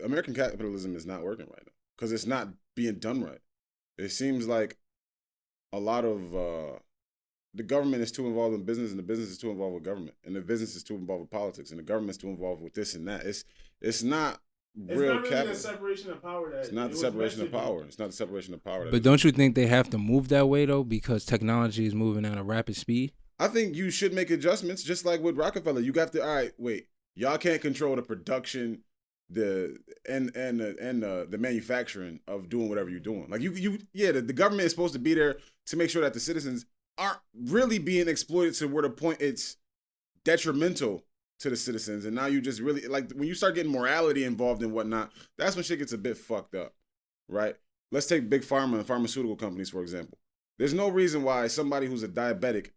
American capitalism is not working right now because it's not being done right. It seems like a lot of the government is too involved in business, and the business is too involved with government, and the business is too involved with politics, and the government is too involved with this and that. It's not It's real not really the capital. separation of power that It's not it the was meant separation to of be. power. It's not the separation of power. But don't you think they have to move that way though, because technology is moving at a rapid speed? I think you should make adjustments, just like with Rockefeller. You got to, all right, wait, y'all can't control the production, the manufacturing of doing whatever you're doing. Like the government is supposed to be there to make sure that the citizens aren't really being exploited to where the point it's detrimental to the citizens. And now you just really, like, when you start getting morality involved and whatnot, that's when shit gets a bit fucked up, right? Let's take big pharma and pharmaceutical companies, for example. There's no reason why somebody who's a diabetic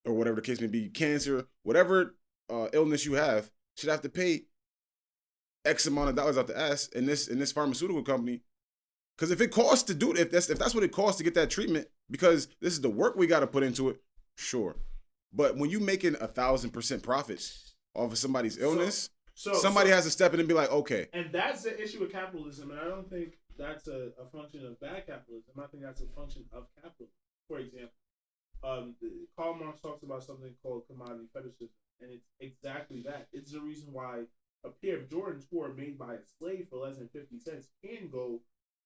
or whatever the case may be, cancer, whatever illness you have, should have to pay X amount of dollars out the ass in this pharmaceutical company. Because if it costs to do it, if that's what it costs to get that treatment, because this is the work we got to put into it, sure. But when you making 1,000% profits off of somebody's illness, somebody has to step in and be like, okay. And that's the issue with capitalism, and I don't think that's a function of bad capitalism. I think that's a function of capitalism. For example, Karl Max talks about something called commodity fetishism, and it's exactly that. It's the reason why a pair of Jordans who are made by a slave for less than 50 cents can go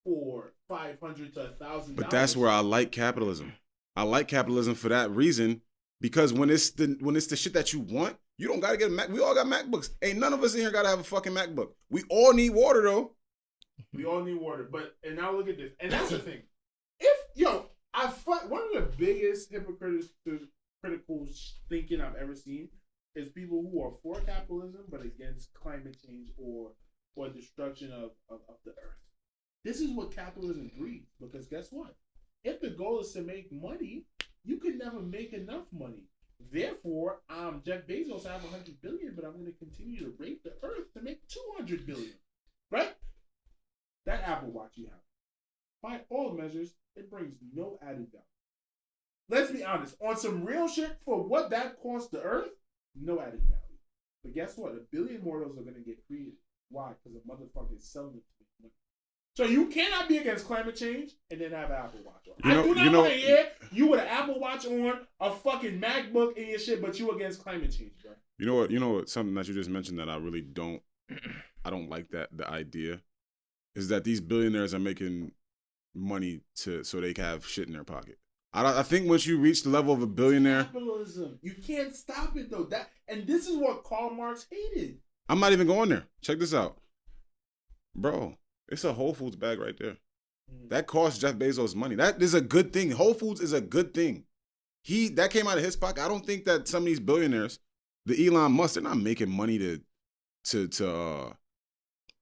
for $500 to $1,000. But that's where I like capitalism. I like capitalism for that reason, because when it's the shit that you want, you don't gotta get a Mac. We all got MacBooks. Ain't none of us in here gotta have a fucking MacBook. We all need water though. We all need water, and now look at this, and that's the thing. One of the biggest hypocritical thinking I've ever seen is people who are for capitalism but against climate change or destruction of the earth. This is what capitalism breeds, because guess what? If the goal is to make money, you can never make enough money. Therefore, Jeff Bezos, I have 100 billion, but I'm going to continue to rape the earth to make 200 billion. Right? That Apple Watch you have, by all measures, it brings no added value. Let's be honest. On some real shit, for what that costs the earth, no added value. But guess what? 1 billion more of those are going to get created. Why? Because the motherfucker is selling it to make money. So you cannot be against climate change and then have an Apple Watch on. I do not want to hear you with an Apple Watch on, a fucking MacBook in your shit, but you against climate change, bro. You know what? Something that you just mentioned that I really don't like the idea is that these billionaires are making money so they can have shit in their pocket. I think once you reach the level of a billionaire, capitalism, you can't stop it though. And this is what Karl Marx hated. I'm not even going there. Check this out, bro. It's a Whole Foods bag right there. That costs Jeff Bezos money. That is a good thing. Whole Foods is a good thing. That came out of his pocket. I don't think that some of these billionaires, the Elon Musk, they're not making money so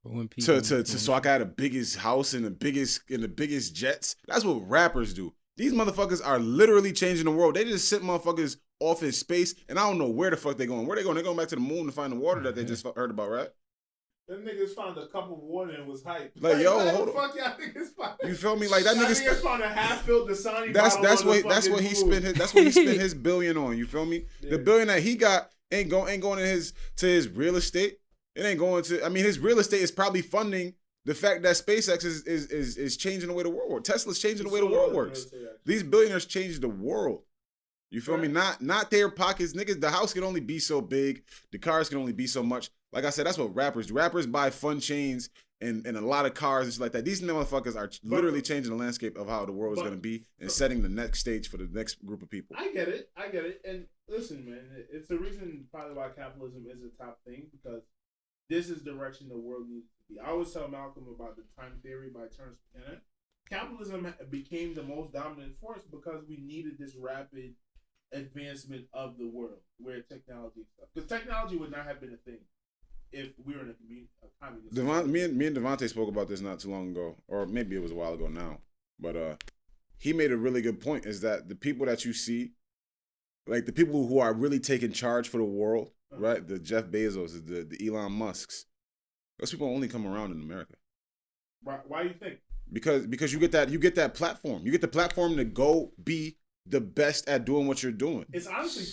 I got the biggest house and the biggest jets. That's what rappers do. These motherfuckers are literally changing the world. They just sent motherfuckers off in space, and I don't know where the fuck they going. Where they going? They going back to the moon to find the water that they just heard about, right? Them niggas found a cup of water and was hyped. Like, yo, hold on. Fuck y'all niggas found. You feel me? Like that niggas found a half-filled Dasani bottle. That's what he spent his billion on. You feel me? Yeah. The billion that he got ain't going to his real estate. It ain't going to. I mean, his real estate is probably funding the fact that SpaceX is changing the way the world works. Tesla's changing the way the world works. These billionaires change the world. You feel me? Not their pockets, niggas. The house can only be so big. The cars can only be so much. Like I said, that's what rappers do. Rappers buy fun chains and a lot of cars and shit like that. These motherfuckers are literally changing the landscape of how the world is going to be and setting the next stage for the next group of people. I get it. And listen, man, it's the reason probably why capitalism is a top thing, because this is the direction the world needs to be. I always tell Malcolm about the time theory by Terence McKenna. Capitalism became the most dominant force because we needed this rapid advancement of the world where technology and stuff. Because technology would not have been a thing if we were in a communist. Me and Devontae spoke about this not too long ago, or maybe it was a while ago now. But he made a really good point, is that the people that you see, like the people who are really taking charge for the world, right? The Jeff Bezos, the Elon Musks, those people only come around in America. Why do you think? Because you get that platform. You get the platform to go be the best at doing what you're doing. It's honestly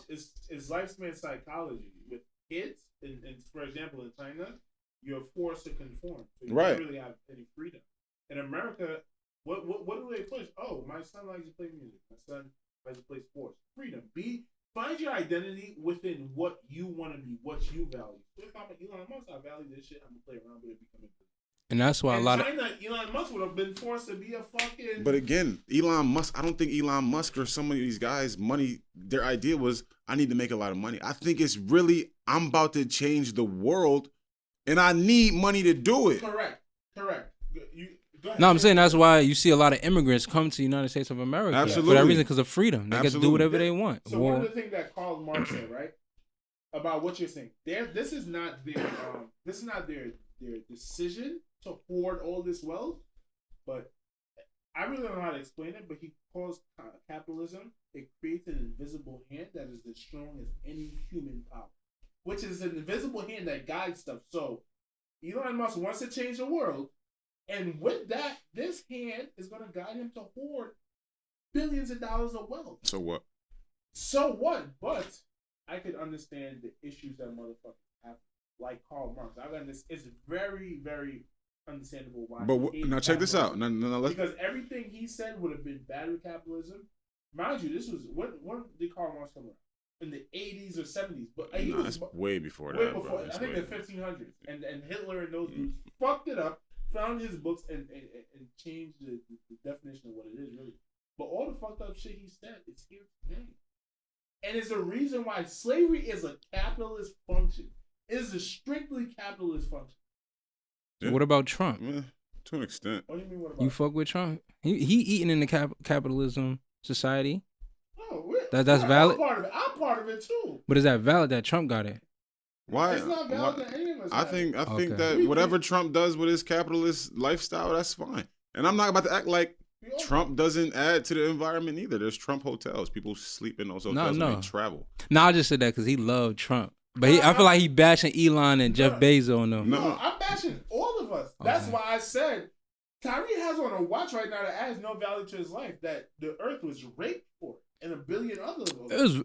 it's lifespan psychology with kids. And for example, in China, you're forced to conform. So you Right. don't really have any freedom. In America, what do they push? Oh, my son likes to play music. My son likes to play sports. Freedom. Find your identity within what you want to be, what you value. So if I'm an Elon Musk, I value this shit. I'm gonna play around with it, become a And that's why a lot of Elon Musk would have been forced to be a fucking. But again, Elon Musk, I don't think Elon Musk or some of these guys, money, their idea was, I need to make a lot of money. I think it's really, I'm about to change the world and I need money to do it. Correct. Go ahead. No, I'm saying that's why you see a lot of immigrants come to the United States of America. Absolutely. For that reason, because of freedom. They get to do whatever they want. So one of the things that Karl Max said, right, about what you're saying, this is not their decision to hoard all this wealth, but I really don't know how to explain it. But he calls capitalism, it creates an invisible hand that is as strong as any human power, which is an invisible hand that guides stuff. So Elon Musk wants to change the world. And with that, this hand is going to guide him to hoard billions of dollars of wealth. So what? So what? But I could understand the issues that motherfuckers have, like Karl Marx. It's very, very understandable why. But now check this out. No, because everything he said would have been bad with capitalism. Mind you, this was when did Karl Marx come around? In the 80s or 70s, but it's way before that. Way before. I think the 1500s, and Hitler and those dudes fucked it up. Found his books and changed the definition of what it is really. But all the fucked up shit he said is here today. And it's a reason why slavery is a capitalist function. It is a strictly capitalist function. Yeah. What about Trump? To an extent. What do you mean, what about You fuck with Trump? He eating in the capitalism society. Oh, that's valid? I'm part of it too. But is that valid that Trump got it? Why? It's not valid that any of us I think that whatever Trump does with his capitalist lifestyle, that's fine. And I'm not about to act like Trump doesn't add to the environment either. There's Trump hotels. People sleep in those hotels when they travel. No, I just said that because he loved Trump. But I feel like he bashing Elon and Jeff Bezos on them. No, I'm bashing all of us. That's why I said Tyree has on a watch right now that adds no value to his life. That the earth was raped for, and a billion others.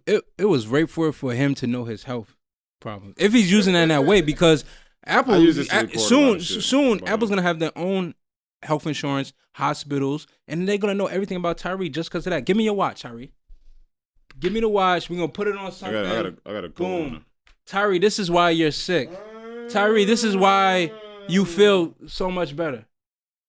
It was raped for him to know his health problem. If he's using that in that way, because Apple soon Apple's gonna have their own health insurance, hospitals, and they're gonna know everything about Tyree just because of that. Give me your watch, Tyree. Give me the watch. We're gonna put it on something. I gotta go. Boom. Tyree, this is why you're sick. Tyree, this is why you feel so much better.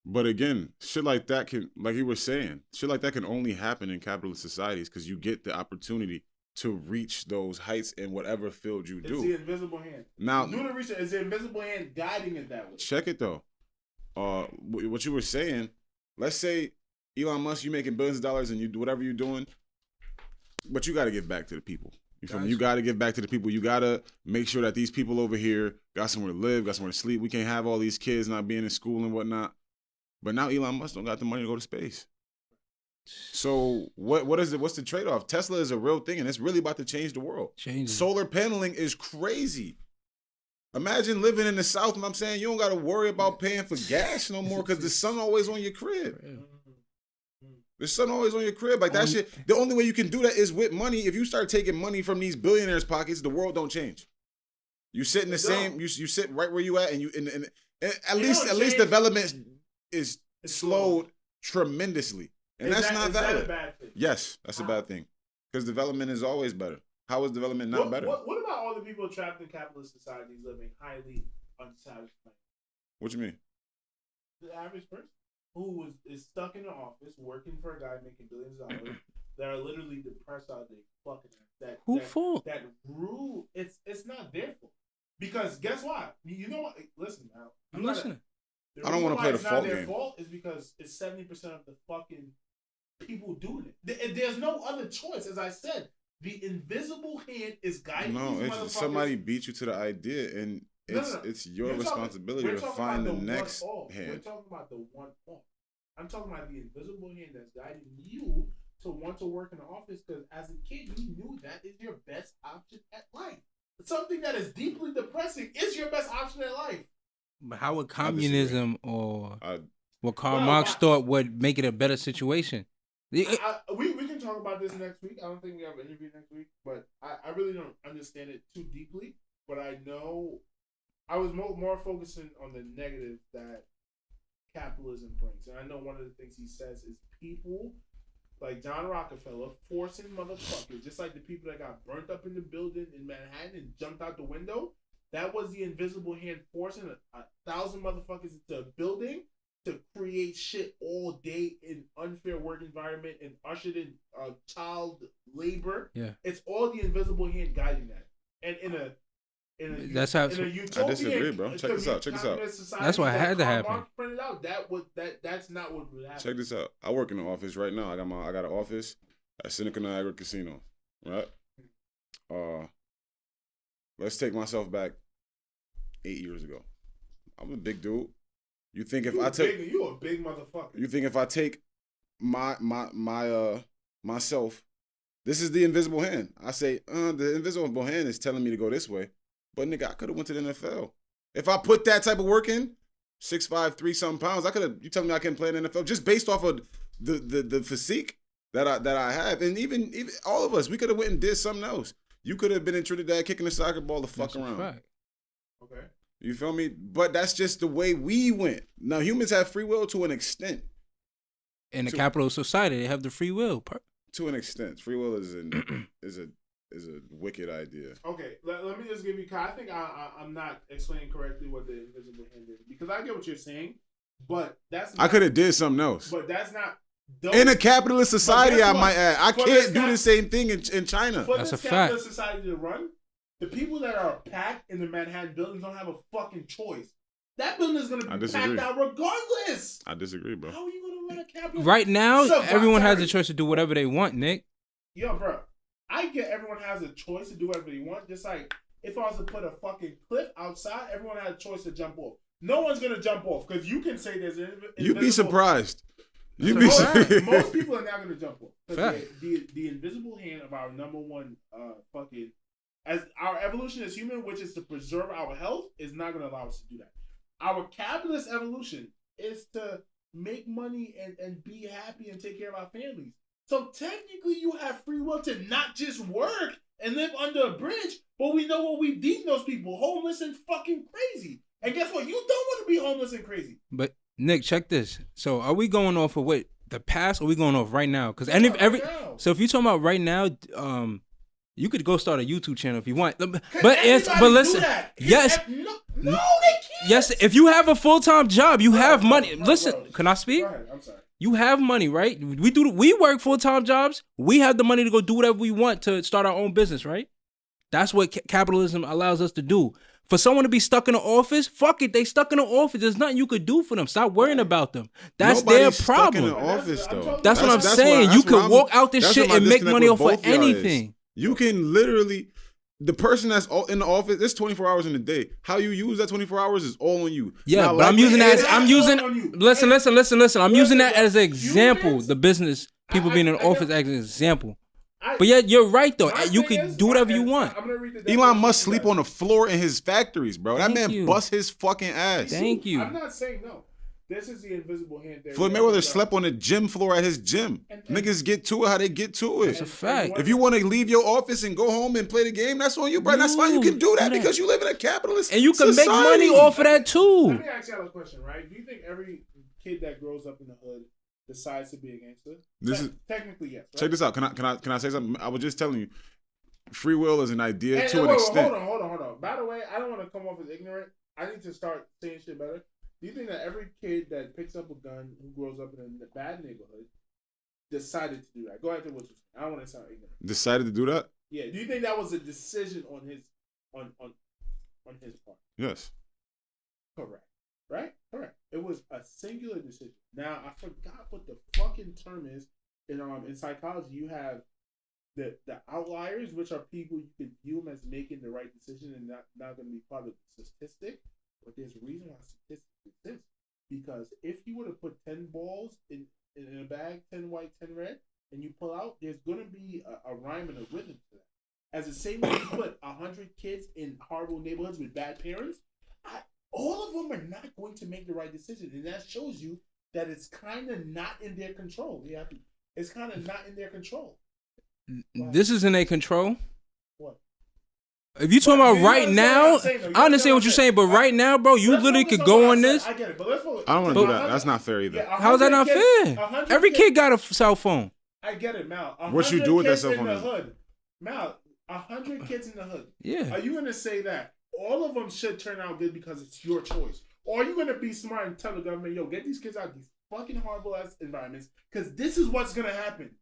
But again, shit like that can, like you were saying, shit like that can only happen in capitalist societies because you get the opportunity to reach those heights in whatever field you do. It's the invisible hand. Now, do the research. Is the invisible hand guiding it that way? Check it though. What you were saying. Let's say Elon Musk, you making billions of dollars and you do whatever you're doing, but you got to give back to the people. You got to give back to the people. You got to make sure that these people over here got somewhere to live, got somewhere to sleep. We can't have all these kids not being in school and whatnot. But now Elon Musk don't got the money to go to space. So what is it? What's the trade-off? Tesla is a real thing, and it's really about to change the world. Solar paneling is crazy. Imagine living in the South, and I'm saying you don't got to worry about paying for gas no more because the sun always on your crib. The sun always on your crib. Like that shit. The only way you can do that is with money. If you start taking money from these billionaires' pockets, the world don't change. You sit in the same. You sit right where you at, and you and at least development is slowed tremendously, and that's not valid. That a bad thing? Yes, that's a bad thing because development is always better. How is development not better? What about all the people trapped in capitalist societies living highly unsatisfied? What you mean? The average person who is stuck in the office working for a guy making billions of dollars that are literally depressed out there fucking fault? That rule, it's not their fault. Because guess what? You know what? Listen now. I'm listening. I don't want to play the fault game. Their fault is because it's 70% of the fucking people doing it. There's no other choice. As I said, the invisible hand is guiding these motherfuckers. It's somebody beat you to the idea, and it's your responsibility to find the next hand. We're talking about the one off. I'm talking about the invisible hand that's guiding you to want to work in the office because as a kid, you knew that is your best option at life. Something that is deeply depressing is your best option at life. But how would communism or what Karl Marx thought would make it a better situation? We can talk about this next week. I don't think we have an interview next week, but I really don't understand it too deeply. But I know I was more focusing on the negative that capitalism brings, and I know one of the things he says is people like John Rockefeller forcing motherfuckers, just like the people that got burnt up in the building in Manhattan and jumped out the window. That was the invisible hand forcing 1,000 motherfuckers into a building to create shit all day in unfair work environment and ushered in child labor. Yeah, it's all the invisible hand guiding that. And in a that's how. I disagree, bro. Check this out. That's what had to happen. Marx printed out. That's not what would happen. Check this out. I work in the office right now. I got an office at Seneca Niagara Casino, right? Let's take myself back 8 years ago. I'm a big dude. You think if I take you a big motherfucker. You think if I take myself, this is the invisible hand. I say, the invisible hand is telling me to go this way. But nigga, I could have went to the NFL. If I put that type of work in, 6'5", 3-something pounds, I could have. You telling me I couldn't play in the NFL just based off of the physique that I have, and even all of us, we could have went and did something else. You could have been in Trinidad kicking a soccer ball the fuck around. Okay. You feel me? But that's just the way we went. Now humans have free will to an extent. In a capitalist society, they have the free will. To an extent, free will is a wicked idea. Okay, let me just give you. I think I'm not explaining correctly what the invisible hand is, because I get what you're saying, but that's not, I could have did something else. But that's not. In a capitalist society, I might add. I can't do the same thing in China. For that's this a capitalist fact. society to run, the people that are packed in the Manhattan buildings don't have a fucking choice. That building is going to be packed out regardless. I disagree, bro. How are you going to run a capitalist? Right now, everyone has the choice to do whatever they want, Nick. Yo, bro. I get everyone has a choice to do whatever they want. Just like if I was to put a fucking cliff outside, everyone had a choice to jump off. No one's going to jump off because you can say there's an You'd be surprised. Most people are not going to jump off. The invisible hand of our number one fucking, as our evolution as human, which is to preserve our health, is not going to allow us to do that. Our capitalist evolution is to make money and be happy and take care of our families. So technically you have free will to not just work and live under a bridge, but we know what we deem those people, homeless and fucking crazy. And guess what? You don't want to be homeless and crazy. But Nick, check this. So are we going off of what the past, or are we going off right now? Because so if you're talking about right now, you could go start a YouTube channel if you want. But listen, yes. No, they can't. Yes, if you have a full-time job, you have money. Listen, can I speak? Go ahead. I'm sorry. You have money, right? We work full-time jobs. We have the money to go do whatever we want to start our own business, right? That's what capitalism allows us to do. For someone to be stuck in an office, fuck it, they stuck in an office. There's nothing you could do for them. Stop worrying about them. That's their problem. Stuck in an office, though. That's what I'm saying. You could walk out this shit and make money off of anything. You can literally, the person that's in the office, it's 24 hours in a day. How you use that 24 hours is all on you. Yeah, now, but I'm using that listen. I'm using that as an example. The business, people being in the office as an example. But yeah, you're right though. You can do whatever you want. Elon Musk sleep on the floor in his factories, bro. That man bust his fucking ass. Thank you. I'm not saying no. This is the invisible hand theory. Floyd Mayweather slept on the gym floor at his gym. Niggas get to it how they get to it. That's a fact. If you want to leave your office and go home and play the game, that's on you, bro. That's fine. You can do that because you live in a capitalist and you can society. make money off of that too. Let me ask you a question, right? Do you think every kid that grows up in the hood decides to be a gangster? Technically, yes. Right? Check this out. Can I say something? I was just telling you, free will is an idea to an extent. Hold on. By the way, I don't want to come off as ignorant. I need to start saying shit better. Do you think that every kid that picks up a gun who grows up in a bad neighborhood decided to do that? Go ahead to what you're saying. I don't want to sound ignorant. Decided to do that? Yeah. Do you think that was a decision on his part? Yes. Correct. Right? Correct. It was a singular decision. Now I forgot what the fucking term is in psychology. You have the outliers, which are people you could view them as making the right decision and not going to be part of the statistic. But there's a reason why statistics exist. Because if you were to put 10 balls in a bag, 10 white, 10 red, and you pull out, there's going to be a rhyme and a rhythm to that. As the same way you put 100 kids in horrible neighborhoods with bad parents, all of them are not going to make the right decision. And that shows you that it's kind of not in their control. It's kind of not in their control. This is in their control. What? If you talking about right now, I understand what you're saying, but right now, bro, you literally could go on this. I get it, but let's focus. I don't want to do that. That's not fair either. Yeah, How is that not fair? Every kid got a cell phone. I get it, Mal. What you do with that cell phone? Mal, 100 kids in the hood. Yeah. Are you gonna say that all of them should turn out good because it's your choice, or are you gonna be smart and tell the government, yo, get these kids out of these fucking horrible ass environments, because this is what's gonna happen.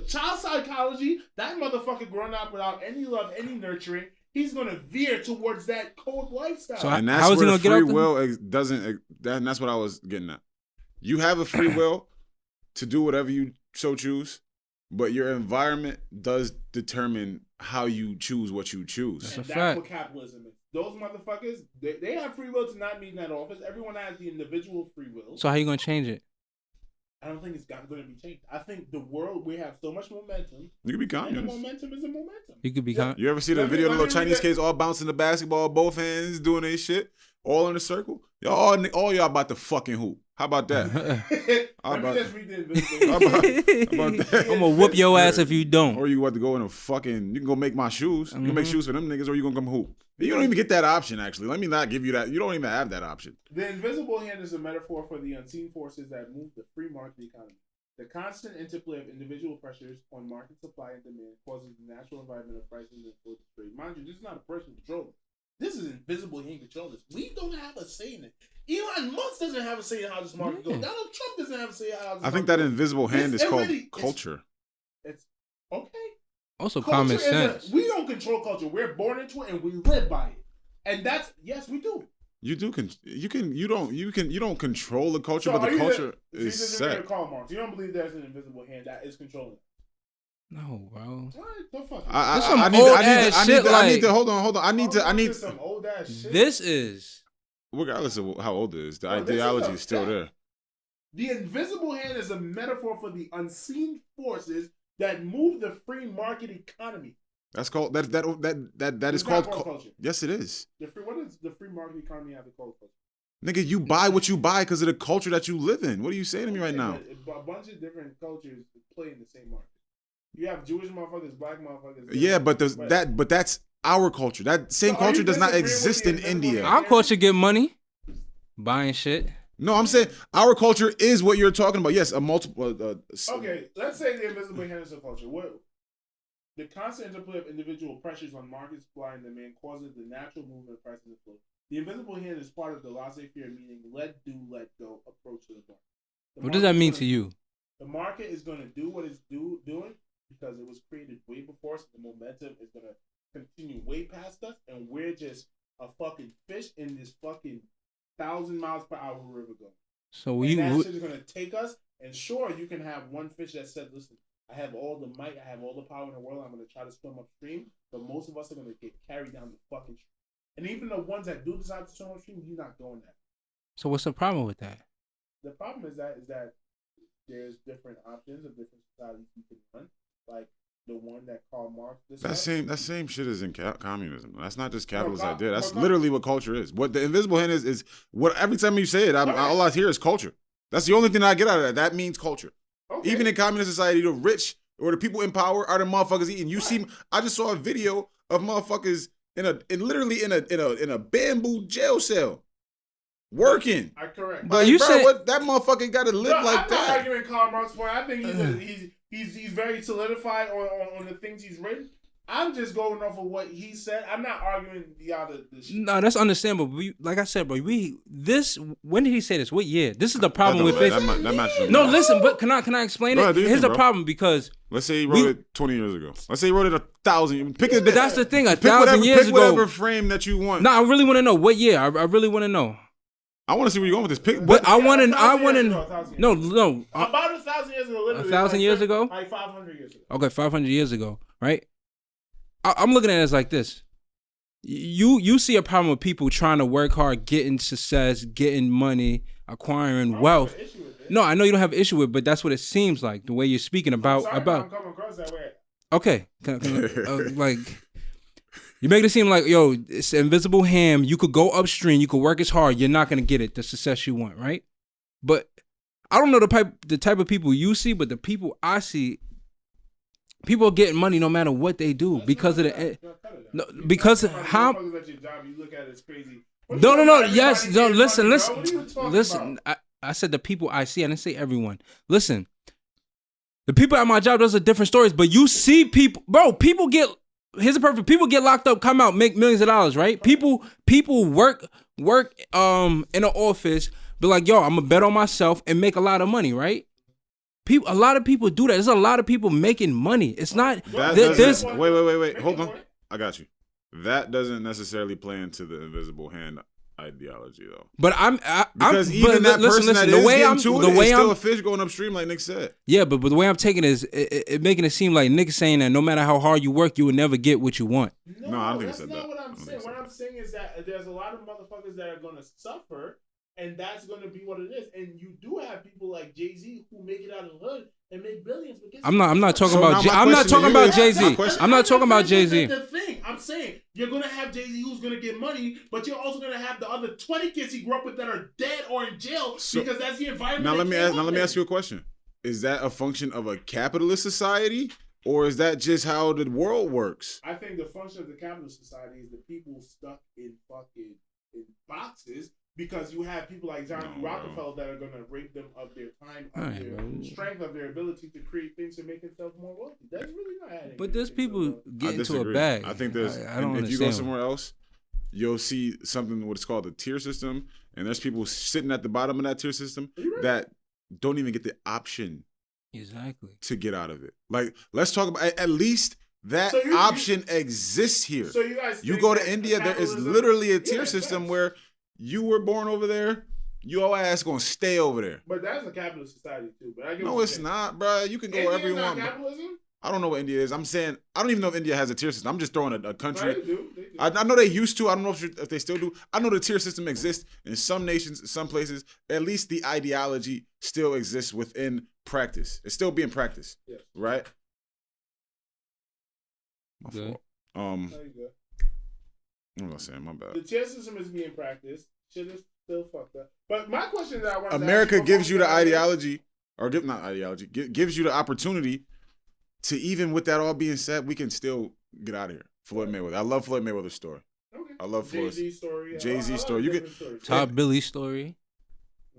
Child psychology, that motherfucker growing up without any love, any nurturing, he's gonna veer towards that cold lifestyle. So and that's where the free will doesn't. And that's what I was getting at. You have a free will to do whatever you so choose, but your environment does determine how you choose what you choose. That's a fact. That's what capitalism is. Those motherfuckers, they have free will to not be in that office. Everyone has the individual free will. So how you gonna change it? I don't think it's going to be changed. I think the world, we have so much momentum. You can be communist. And the momentum is a momentum. You could be. You ever see the video of the little Chinese kids all bouncing the basketball, both hands, doing their shit, all in a circle? All y'all about to fucking hoop. How about that? Let me just read the invisible. How about that? I'm gonna whoop your ass if you don't. Or you want to go in a fucking, you can go make my shoes. You can make shoes for them niggas, or you gonna come hoop. You don't even get that option, actually. Let me not give you that. You don't even have that option. The invisible hand is a metaphor for the unseen forces that move the free market economy. The constant interplay of individual pressures on market supply and demand causes the natural environment of prices and flow to trade. Mind you, this is not a person controlling. This is invisible hand controlling this. We don't have a say in it. Elon Musk doesn't have a say in how this market goes. Donald Trump doesn't have a say in how this market goes. I think that invisible hand is called culture. It's okay. Also, Culture common sense. we don't control culture. We're born into it and we live by it. And that's, yes, we do. You do. You don't control the culture, so but the culture is set. Karl Max. You don't believe there's an invisible hand that is controlling it? No, bro. All right, don't fuck. I need to hold on. I need some old ass shit. This is, regardless of how old it is, the ideology is still there. The invisible hand is a metaphor for the unseen forces that move the free market economy. That's called that is called culture. Yes, it is. What does the free market economy have to call culture? Nigga, you buy what you buy because of the culture that you live in. What are you saying to me right now? A bunch of different cultures play in the same market. You have Jewish motherfuckers, black motherfuckers. Yeah, but that's our culture. That same culture does not exist in India. Our culture get money, buying shit. No, I'm saying our culture is what you're talking about. Yes, a multiple. Okay, let's say the invisible hand is a culture. What? The constant interplay of individual pressures on market supply and demand causes the natural movement of prices and flow. The invisible hand is part of the laissez-faire, meaning let do, let go approach to the market. What does that mean to you? The market is going to do what it's doing because it was created way before us. The momentum is going to continue way past us, and we're just a fucking fish in this fucking 1,000 miles per hour river going. So that shit is going to take us, and sure, you can have one fish that said, listen, I have all the might, I have all the power in the world, I'm going to try to swim upstream, but most of us are going to get carried down the fucking stream. And even the ones that do decide to swim upstream, you're not going there. So what's the problem with that? The problem is that there's different options of different societies you can run, like the one that Karl Marx described. That same shit is in communism. That's not just capitalist idea. That's literally what culture is. What the invisible hand is what every time you say it, all I hear is culture. That's the only thing I get out of that. That means culture. Okay. Even in communist society, the rich or the people in power are the motherfuckers eating. You see, I just saw a video of motherfuckers in a bamboo jail cell working. I correct. But you said that motherfucker got to live like that. I'm not arguing Karl Marx's point. I think he's very solidified on the things he's written. I'm just going off of what he said. I'm not arguing the other. No, that's understandable. Like I said, bro, when did he say this? What year? This is the problem with it. No, listen, but can I explain it? Here's the problem because let's say he wrote it 20 years ago. Let's say he wrote it 1,000. Pick it. But that's the thing. 1,000 years ago. Pick whatever frame that you want. No, I really want to know what year. I really want to know. I want to see where you're going with this. But I want to. No. About 1,000 years ago. 1,000 years ago. Like 500 years ago. Okay, 500 years ago, right? I'm looking at it as like this. You see a problem with people trying to work hard, getting success, getting money, acquiring wealth. No, I know you don't have an issue with it, but that's what it seems like, the way you're speaking about. I'm coming across that way. Okay. Like, you make it seem like, yo, it's an invisible hand. You could go upstream. You could work as hard. You're not going to get it, the success you want, right? But I don't know the type of people you see, but the people I see, People are getting money no matter what they do because of the. No, because how? You look at it, it's crazy. No. Yes, no. Listen. I said the people I see. I didn't say everyone. Listen, the people at my job. Those are different stories. But you see people, bro. People get. Here's a perfect. People get locked up, come out, make millions of dollars, right? People work in an office, be like, yo, I'm gonna bet on myself and make a lot of money, right? A lot of people do that. There's a lot of people making money. It's not. Wait. Hold on. I got you. That doesn't necessarily play into the invisible hand ideology, though. But because even that person that is getting to it is still a fish going upstream, like Nick said. Yeah, but the way I'm taking it is it making it seem like Nick's saying that no matter how hard you work, you will never get what you want. No, I don't think he said that. That's not what I'm saying. What I'm saying is that there's a lot of motherfuckers that are going to suffer, and that's going to be what it is. And you do have people like Jay-Z who make it out of the hood and make billions. I'm not talking about Jay-Z. I'm not talking about Jay-Z. I'm not talking about Jay-Z. The thing I'm saying, you're gonna have Jay-Z who's gonna get money, but you're also gonna have the other 20 kids he grew up with that are dead or in jail because that's the environment. Now let me ask you a question. Is that a function of a capitalist society, or is that just how the world works? I think the function of the capitalist society is the people stuck in fucking boxes. Because you have people like John D. Rockefeller that are going to rape them of their time, of their strength, of their ability to create things to make themselves more wealthy. That's really not adding. But there's people get into a bag. I think there's. If you go somewhere else, you'll see something what's called the tier system, and there's people sitting at the bottom of that tier system that don't even get the option to get out of it. Like, let's talk about at least that option exists here. So you go to India, there is literally a tier system where. You were born over there. Your ass gonna stay over there. But that's a capitalist society too. But no, it's not, bro. You can go wherever you want. Capitalism? I don't know what India is. I'm saying I don't even know if India has a tier system. I'm just throwing a country. No, they do. I know they used to. I don't know if they still do. I know the tier system exists in some nations, some places. At least the ideology still exists within practice. It's still being practiced, right? My fault. I'm not saying my bad. The tier system is being practiced. Shit is still fucked up. But my question that I want to America gives you the ideology, gives you the opportunity to, even with that all being said, we can still get out of here. Floyd Mayweather. I love Floyd Mayweather's story. Okay. I love Floyd's Jay-Z story. You get Todd Billy story.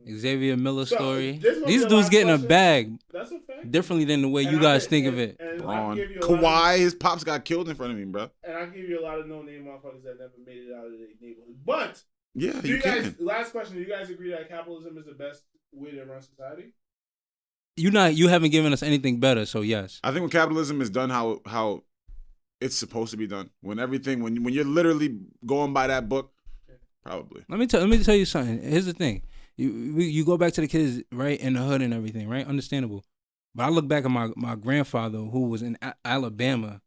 Xavier Miller story. These dudes getting a bag. That's a fact. Differently than the way you guys think of it. Braun. Kawhi, his pops got killed in front of me, bro. And I give you a lot of no-name motherfuckers that never made it out of their neighborhood. But yeah, you can. Last question: do you guys agree that capitalism is the best way to run society? You haven't given us anything better, so yes. I think when capitalism is done how it's supposed to be done, when you're literally going by that book, probably. Let me tell you something. Here's the thing. You go back to the kids, right, in the hood and everything, right? Understandable. But I look back at my grandfather who was in Alabama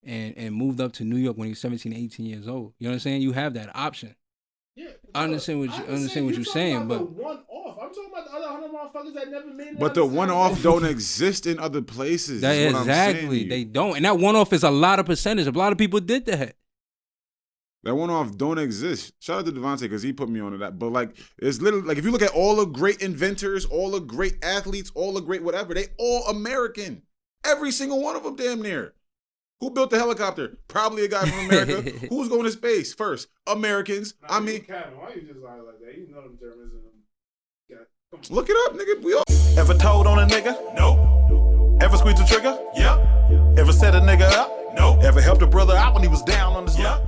and moved up to New York when he was 17, 18 years old. You know what I'm saying? You have that option. Yeah. I understand what you're saying, but the one-off. I'm talking about the other 100 motherfuckers that never made it. But the one-off don't exist in other places. Exactly. They don't. And that one-off is a lot of percentage. A lot of people did that. That one-off don't exist. Shout out to Devontae because he put me onto that. But like, it's literally like if you look at all the great inventors, all the great athletes, all the great whatever, they all American. Every single one of them, damn near. Who built the helicopter? Probably a guy from America. Who's going to space first? Americans. Kevin, why you just lie like that? You know them Germans and them. Look it up, nigga. We all. Ever told on a nigga? No. Ever squeezed the trigger? Yep. Ever set a nigga up? No. Ever helped a brother out when he was down on his luck?